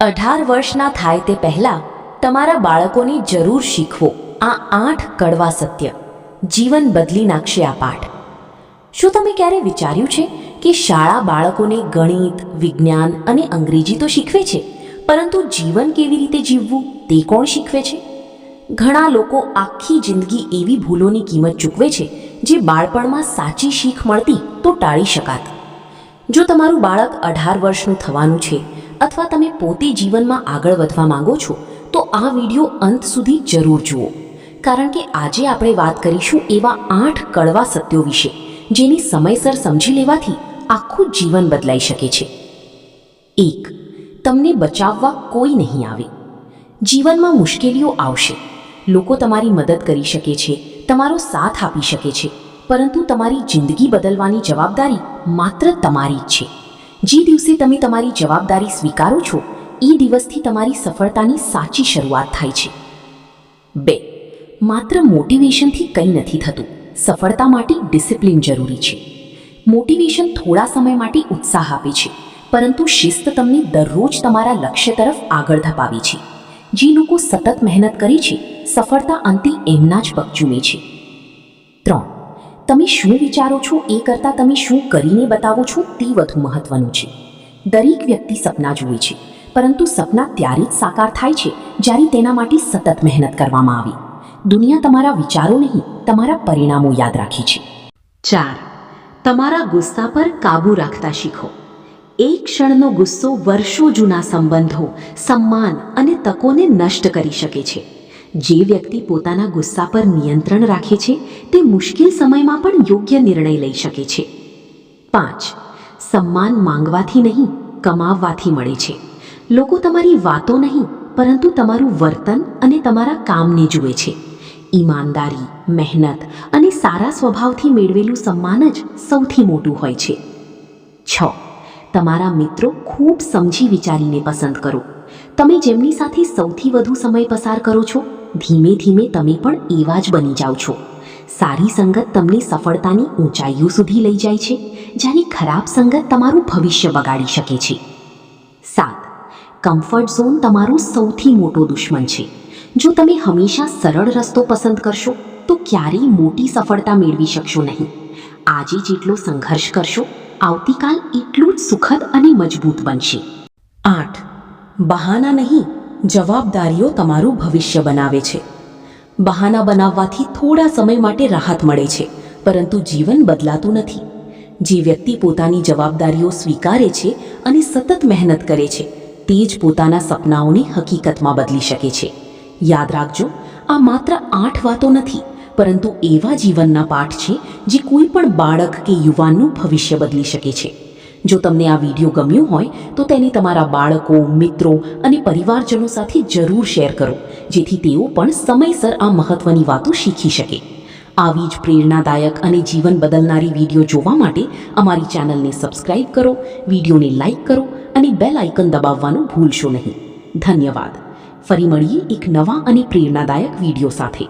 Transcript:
18 વર્ષના થાય તે પહેલાં તમારા બાળકોને જરૂર શીખવો આ 8 કડવા સત્ય. જીવન બદલી નાખશે આ પાઠ. શું તમે ક્યારે વિચાર્યું છે કે શાળા બાળકોને ગણિત, વિજ્ઞાન અને અંગ્રેજી તો શીખવે છે, પરંતુ જીવન કેવી રીતે જીવવું તે કોણ શીખવે છે? ઘણા લોકો આખી જિંદગી એવી ભૂલોની કિંમત ચૂકવે છે જે બાળપણમાં સાચી શીખ મળતી તો ટાળી શકાત. જો તમારું બાળક 18 વર્ષનું થવાનું છે અથવા તમે પોતે જીવનમાં આગળ વધવા માંગો છો તો આ વિડીયો અંત સુધી જરૂર જુઓ, કારણ કે આજે આપણે વાત કરીશું એવા 8 કડવા સત્યો વિશે જેની સમયસર સમજી લેવાથી આખું જીવન બદલાઈ શકે છે. 1. તમને બચાવવા કોઈ નહીં આવે. જીવનમાં મુશ્કેલીઓ આવશે, લોકો તમારી મદદ કરી શકે છે, તમારો સાથ આપી શકે છે, પરંતુ તમારી જિંદગી બદલવાની જવાબદારી માત્ર તમારી જ છે. જે દિવસે તમે તમારી જવાબદારી સ્વીકારો છો એ દિવસથી તમારી સફળતાની સાચી શરૂઆત થાય છે. 2. માત્ર મોટિવેશનથી કંઈ નથી થતું. સફળતા માટે ડિસિપ્લિન જરૂરી છે. મોટિવેશન થોડા સમય માટે ઉત્સાહ આપે છે, પરંતુ શિસ્ત તમને દરરોજ તમારા લક્ષ્ય તરફ આગળ ધપાવે છે. જે લોકો સતત મહેનત કરે છે સફળતા અંતે એમના જ પગ ચૂમે છે. 3. તમે શું વિચારો છો એ કરતાં તમે શું કરીને બતાવો છો તે વધુ મહત્વનું છે. દરેક વ્યક્તિ સપના જુએ છે, પરંતુ સપના ત્યારે જ સાકાર થાય છે જ્યારે તેના માટે સતત મહેનત કરવામાં આવે. દુનિયા તમારા વિચારો નહીં, તમારા પરિણામો યાદ રાખે છે. 4. તમારા ગુસ્સા પર કાબૂ રાખતા શીખો. એક ક્ષણનો ગુસ્સો વર્ષો જૂના સંબંધો, સન્માન અને તકોને નષ્ટ કરી શકે છે. જે વ્યક્તિ પોતાના ગુસ્સા પર નિયંત્રણ રાખે છે તે મુશ્કેલ સમયમાં પણ યોગ્ય નિર્ણય લઈ શકે છે. 5. સન્માન માંગવાથી નહીં, કમાવવાથી મળે છે. લોકો તમારી વાતો નહીં, પરંતુ તમારું વર્તન અને તમારા કામને જુએ છે. ઈમાનદારી, મહેનત અને સારા સ્વભાવથી મેળવેલું સન્માન જ સૌથી મોટું હોય છે. 6. તમારા મિત્રો ખૂબ સમજી વિચારીને પસંદ કરો. તમે જેમની સાથે સૌથી વધુ સમય પસાર કરો છો, ધીમે ધીમે તમે પણ એવા જ બની જાઓ છો. સારી સંગત તમને સફળતાની ઊંચાઈઓ સુધી લઈ જાય છે, જ્યારે ખરાબ સંગત તમારું ભવિષ્ય બગાડી શકે છે. 7. કમ્ફર્ટ ઝોન તમારો સૌથી મોટો દુશ્મન છે. જો તમે હંમેશા સરળ રસ્તો પસંદ કરશો તો ક્યારેય મોટી સફળતા મેળવી શકશો નહીં. આજે જેટલો સંઘર્ષ કરશો, આવતીકાલ એટલું જ સુખદ અને મજબૂત બનશે. 8. બહાના નહીં, જવાબદારીઓ તમારું ભવિષ્ય બનાવે છે. બહાના બનાવવાથી થોડા સમય માટે રાહત મળે છે, પરંતુ જીવન બદલાતું નથી. જે વ્યક્તિ પોતાની જવાબદારીઓ સ્વીકારે છે અને સતત મહેનત કરે છે તે જ પોતાના સપનાઓને હકીકતમાં બદલી શકે છે. યાદ રાખજો, આ માત્ર 8 વાતો નથી, પરંતુ એવા જીવનના પાઠ છે જે કોઈ પણ બાળક કે યુવાનનું ભવિષ્ય બદલી શકે છે. જો તમને આ વિડીયો ગમ્યો હોય તો તેને તમારા બાળકો, મિત્રો અને પરિવારજનો સાથે જરૂર શેર કરો, જેથી તેઓ પણ સમયસર આ મહત્વની વાતો શીખી શકે. આવી જ પ્રેરણાદાયક અને જીવન બદલનારી વિડીયો જોવા માટે અમારી ચેનલને સબસ્ક્રાઇબ કરો, વિડીયોને લાઇક કરો અને બેલ આઇકન દબાવવાનું ભૂલશો નહીં. ધન્યવાદ. ફરી મળીએ એક નવા અને પ્રેરણાદાયક વિડીયો સાથે.